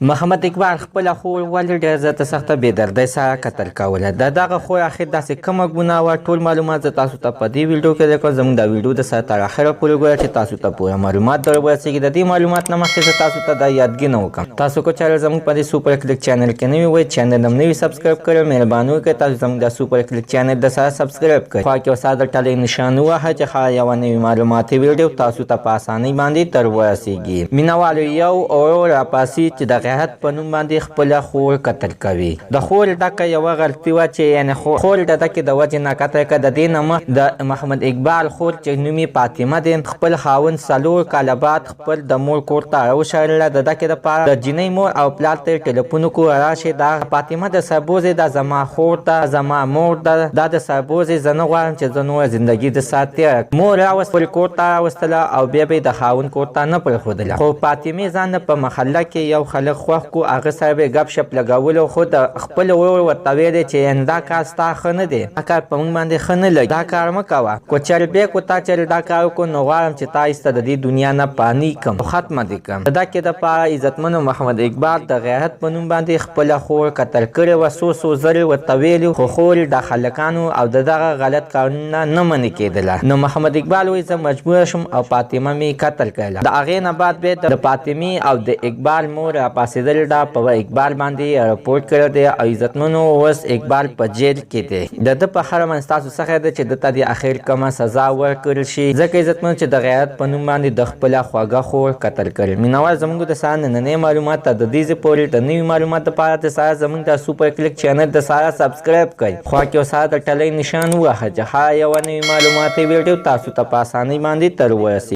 محمد اقبال خپل خور ولې ډېر زیاته سخته بې دردۍ سره قتل کوله. د دغه خور اخر داسې کومه ګناه وه، ټول معلومات زه تاسو ته په دې ویډیو کې درکوم. زموږ دا ویډیو د سره تر اخره پورې ګوره چې تاسو ته پوره معلومات در ورسېږي. د دې معلومات نه مخکې زه تاسو ته دا یادګي وکړم، تاسو کو چینل زموږ په دې سوپر کلیک چینل کې نوي وئ، چینل هم نوي سبسکرایب کړئ. مهرباني وکړئ تاسو زموږ د سوپر کلیک چینل د سره سبسکرایب کړئ. خوا کې یو ساده ټلۍ نشان ووهه چې ښایي یوه نوې معلوماتي ویډیو تاسو ته په اسانۍ باندې تر ورسېږي. مینهوالو یو ورور راپاسي چې د غیرت په نوم باندې خپله خور قتل کوي. د خور ډکه یوه غلطي وه چې یعنې خور د ډکې د وجې نه قتل کړه. د دې نه مخ د محمد اقبال خور چې نوم یې فاطمه دی، خپل خاوند 4 کاله بعد خپل د مور کور ته راوشړله. د ډکې دپاره د جینۍ مور او پلار ته یې ټلیفون وکړو راشئ دا فاطمه د سربوزې دا زما خور ده، زما مور ده، دا د سربوزې زه نه غواړم چې زه نوره زندګي د سات تېره کړم. مور راوست خپل کور ته راوستله او بیا به یې د خاوند کور ته نه پرېښودله. خو فاطمې ځان په محله کې یو خلک خوښ کړو، هغه سره به یې ګپ شپ لګولو. خو د خپل ورور ورته ویلې چې دا کار ستا ښه نه دی، دا کار په موږ باندې ښه نه لګي، دا کار مه کوه. کو چل بیا کو تا چل دا کار وکړو نو غواړم چې تا ایسته د دې دنیا نه پانی کړم او ختمه دې کړم. د دکې دپاره عزتمنو محمد اقبال د غیرت په نوم باندې خپله خور قتل کړې وه. څو ځلې ورته ویلي، خو خور د خلکانو او د دغه غلط کارونه نه منې کېدله. نو محمد اقبال وایي زه مجبوره شم او فاطمه مې قتل کړله. د هغې نه بعد بیا د فاطمې او د اقبال مور راپاڅېدلې ده، په اقبال باندې رپورټ کړی دی او عزتمنو اوس اقبال په جیل کې دی. د ده په هره منځ تاسو څخه ده چې ده ته د اخر کومه سزا ورکړل شي، ځکه عزتمنو چې د غیرت په نوم باندې د خپله خوږه خور قتل کړي. مینوال زموږ د سره نننۍ معلومات ته د دې ځای پورې د نوي معلومات دپاره د سره زموږ د سوپر کلیک چینل د سره سبسکرایب کړئ. خوا کې یو سره د ټلۍ نشان ووهه چې ښایي یوه نوې معلوماتي ویډیو تاسو ته په اسانۍ باندې تر ورسېږي.